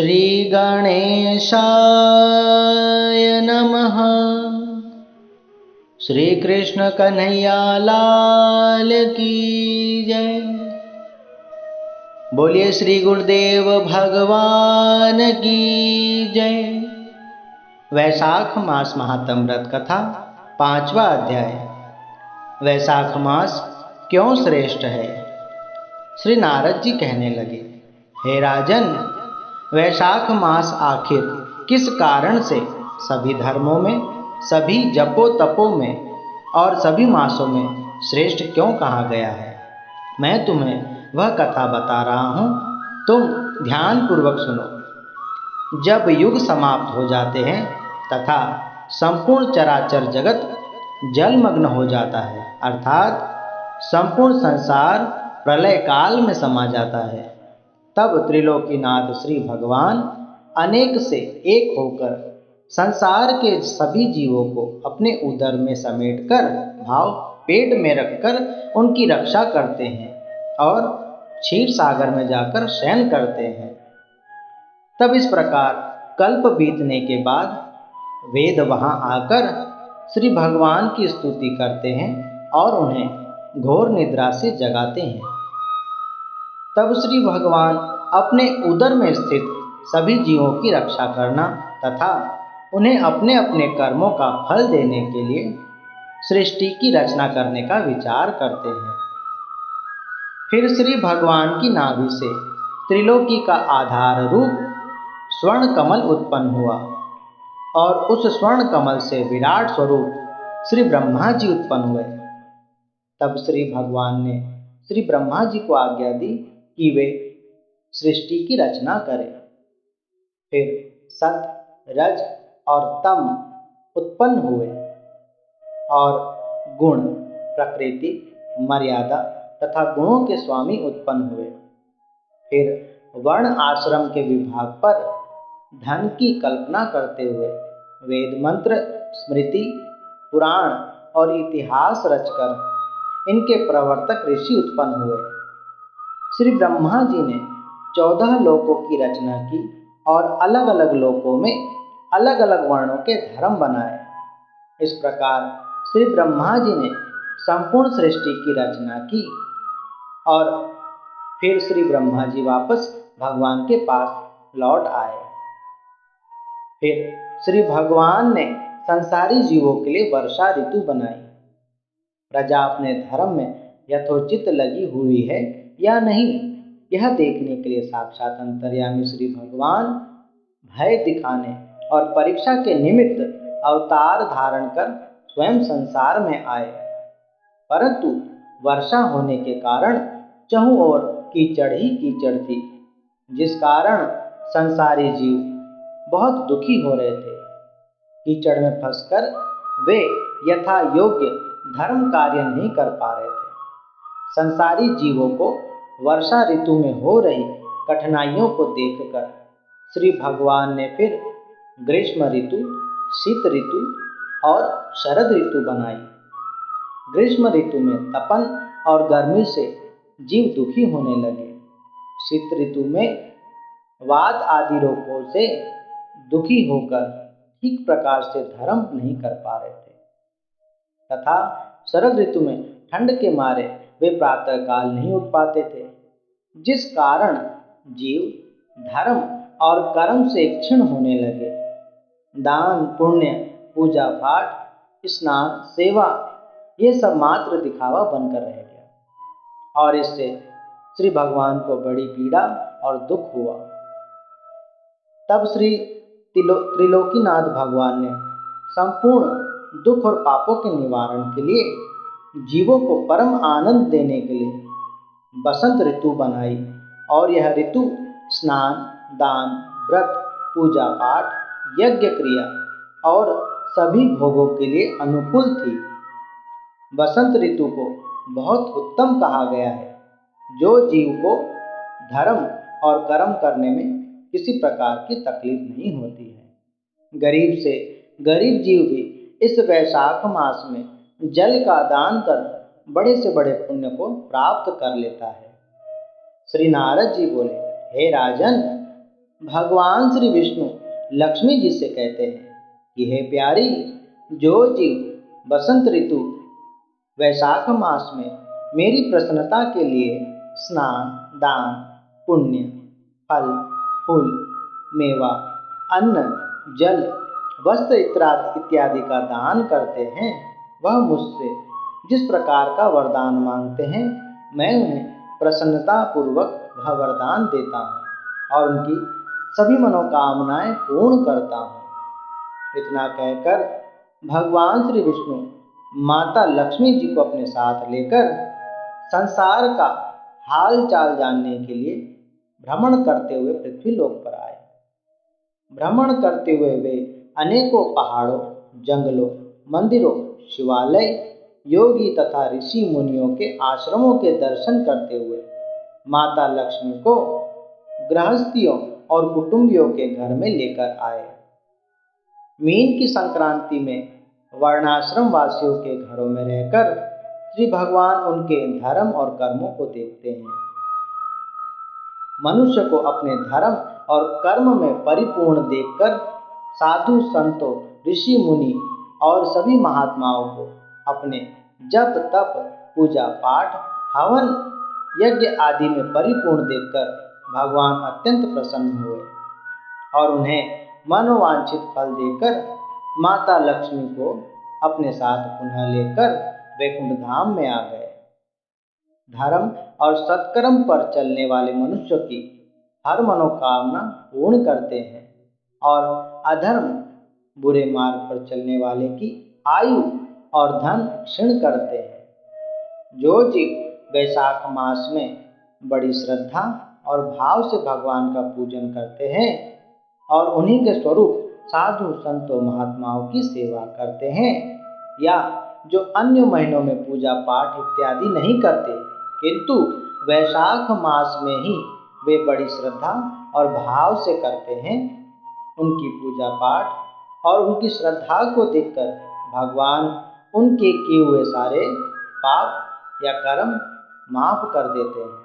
श्री गणेशाय नमः। श्री कृष्ण कन्हैया लाल की जय। बोलिए श्री गुरुदेव भगवान की जय। वैशाख मास महात्म व्रत कथा 5वां अध्याय। वैशाख मास क्यों श्रेष्ठ है। श्री नारद जी कहने लगे, हे राजन, वैशाख मास आखिर किस कारण से सभी धर्मों में, सभी जपो तपो में और सभी मासों में श्रेष्ठ क्यों कहा गया है। मैं तुम्हें वह कथा बता रहा हूँ, तुम ध्यान पूर्वक सुनो। जब युग समाप्त हो जाते हैं तथा संपूर्ण चराचर जगत जलमग्न हो जाता है, अर्थात संपूर्ण संसार प्रलय काल में समा जाता है, तब त्रिलोकीनाथ श्री भगवान अनेक से एक होकर संसार के सभी जीवों को अपने उदर में समेटकर भाव पेट में रखकर उनकी रक्षा करते हैं और क्षीर सागर में जाकर शयन करते हैं। तब इस प्रकार कल्प बीतने के बाद वेद वहां आकर श्री भगवान की स्तुति करते हैं और उन्हें घोर निद्रा से जगाते हैं। तब श्री भगवान अपने उदर में स्थित सभी जीवों की रक्षा करना तथा उन्हें अपने अपने कर्मों का फल देने के लिए सृष्टि की रचना करने का विचार करते हैं। फिर श्री भगवान की नाभि से त्रिलोकी का आधार रूप स्वर्ण कमल उत्पन्न हुआ और उस स्वर्ण कमल से विराट स्वरूप श्री ब्रह्मा जी उत्पन्न हुए। तब श्री भगवान ने श्री ब्रह्मा जी को आज्ञा दी कि वे सृष्टि की रचना करें। फिर सत, रज और तम उत्पन्न हुए और गुण, प्रकृति, मर्यादा तथा गुणों के स्वामी उत्पन्न हुए। फिर वर्ण आश्रम के विभाग पर धन की कल्पना करते हुए वेद मंत्र, स्मृति, पुराण और इतिहास रचकर इनके प्रवर्तक ऋषि उत्पन्न हुए। श्री ब्रह्मा जी ने 14 लोकों की रचना की और अलग अलग लोकों में अलग अलग वर्णों के धर्म बनाए। इस प्रकार श्री ब्रह्मा जी ने संपूर्ण सृष्टि की रचना की और फिर श्री ब्रह्मा जी वापस भगवान के पास लौट आए। फिर श्री भगवान ने संसारी जीवों के लिए वर्षा ऋतु बनाई। प्रजा अपने धर्म में यथोचित लगी हुई है या नहीं, यह देखने के लिए साक्षात अंतर्यामी श्री भगवान भय दिखाने और परीक्षा के निमित्त अवतार धारण कर स्वयं संसार में आए। परंतु वर्षा होने के कारण चहुं ओर कीचड़ ही कीचड़ थी, जिस कारण संसारी जीव बहुत दुखी हो रहे थे। कीचड़ में फंसकर वे यथा योग्य धर्म कार्य नहीं कर पा रहे थे। संसारी जीवों को वर्षा ऋतु में हो रही कठिनाइयों को देखकर श्री भगवान ने फिर ग्रीष्म ऋतु, शीत ऋतु और शरद ऋतु बनाई। ग्रीष्म ऋतु में तपन और गर्मी से जीव दुखी होने लगे। शीत ऋतु में वात आदि रोगों से दुखी होकर ठीक प्रकार से धर्म नहीं कर पा रहे थे तथा शरद ऋतु में ठंड के मारे वे प्रातः काल नहीं उठ पाते थे, जिस कारण जीव धर्म और कर्म से क्षीण होने लगे। दान, पुण्य, पूजा पाठ, स्नान, सेवा ये सब मात्र दिखावा बनकर रह गया और इससे श्री भगवान को बड़ी पीड़ा और दुख हुआ। तब श्री त्रिलोकीनाथ भगवान ने संपूर्ण दुख और पापों के निवारण के लिए जीवों को परम आनंद देने के लिए बसंत ऋतु बनाई और यह ऋतु स्नान, दान, व्रत, पूजा पाठ, यज्ञ क्रिया और सभी भोगों के लिए अनुकूल थी। बसंत ऋतु को बहुत उत्तम कहा गया है, जो जीव को धर्म और कर्म करने में किसी प्रकार की तकलीफ नहीं होती है। गरीब से गरीब जीव भी इस वैशाख मास में जल का दान कर बड़े से बड़े पुण्य को प्राप्त कर लेता है। श्री नारद जी बोले, हे राजन, भगवान श्री विष्णु लक्ष्मी जी से कहते हैं कि हे प्यारी, जो जीव बसंत ऋतु वैशाख मास में मेरी प्रसन्नता के लिए स्नान, दान, पुण्य, फल, फूल, मेवा, अन्न, जल, वस्त्र इत्यादि का दान करते हैं, वह मुझसे जिस प्रकार का वरदान मांगते हैं, मैं उन्हें प्रसन्नता पूर्वक वह वरदान देता हूँ और उनकी सभी मनोकामनाएं पूर्ण करता हूँ। इतना कहकर भगवान श्री विष्णु माता लक्ष्मी जी को अपने साथ लेकर संसार का हाल चाल जानने के लिए भ्रमण करते हुए पृथ्वी लोक पर आए। भ्रमण करते हुए वे अनेकों पहाड़ों, जंगलों, मंदिरों, शिवालय, योगी तथा ऋषि मुनियों के आश्रमों के दर्शन करते हुए माता लक्ष्मी को गृहस्थियों और कुटुंबियों के घर में लेकर आए। मीन की संक्रांति में वर्णाश्रम वासियों के घरों में रहकर श्री भगवान उनके धर्म और कर्मों को देखते हैं। मनुष्य को अपने धर्म और कर्म में परिपूर्ण देखकर साधु संतों, ऋषि मुनि और सभी महात्माओं को अपने जप तप, पूजा पाठ, हवन यज्ञ आदि में परिपूर्ण देखकर भगवान अत्यंत प्रसन्न हुए और उन्हें मनोवांछित फल देकर माता लक्ष्मी को अपने साथ पुनः लेकर वैकुंठ धाम में आ गए। धर्म और सत्कर्म पर चलने वाले मनुष्य की हर मनोकामना पूर्ण करते हैं और अधर्म, बुरे मार्ग पर चलने वाले की आयु और धन क्षीण करते हैं। जो जीव वैशाख मास में बड़ी श्रद्धा और भाव से भगवान का पूजन करते हैं और उन्हीं के स्वरूप साधु संतों महात्माओं की सेवा करते हैं, या जो अन्य महीनों में पूजा पाठ इत्यादि नहीं करते किंतु वैशाख मास में ही वे बड़ी श्रद्धा और भाव से करते हैं, उनकी पूजा पाठ और उनकी श्रद्धा को देखकर भगवान उनके किए हुए सारे पाप या कर्म माफ कर देते हैं।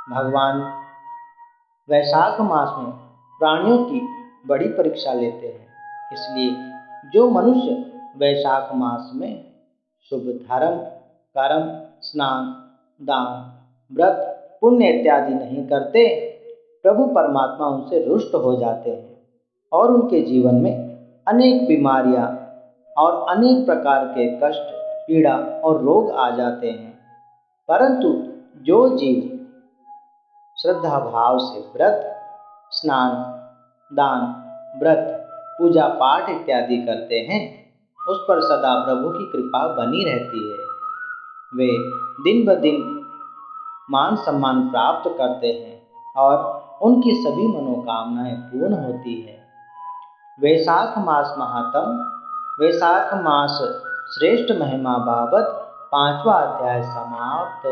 भगवान वैशाख मास में प्राणियों की बड़ी परीक्षा लेते हैं, इसलिए जो मनुष्य वैशाख मास में शुभ धर्म, कर्म, स्नान, दान, व्रत, पुण्य इत्यादि नहीं करते, प्रभु परमात्मा उनसे रुष्ट हो जाते हैं और उनके जीवन में अनेक बीमारियां और अनेक प्रकार के कष्ट, पीड़ा और रोग आ जाते हैं। परंतु जो जीव श्रद्धा भाव से व्रत, स्नान, दान, व्रत, पूजा पाठ इत्यादि करते हैं, उस पर सदा प्रभु की कृपा बनी रहती है। वे दिन ब दिन मान सम्मान प्राप्त करते हैं और उनकी सभी मनोकामनाएं पूर्ण होती है। वैशाख मास महात्म। वैशाख मास श्रेष्ठ महिमा बाबत 5वां अध्याय समाप्त।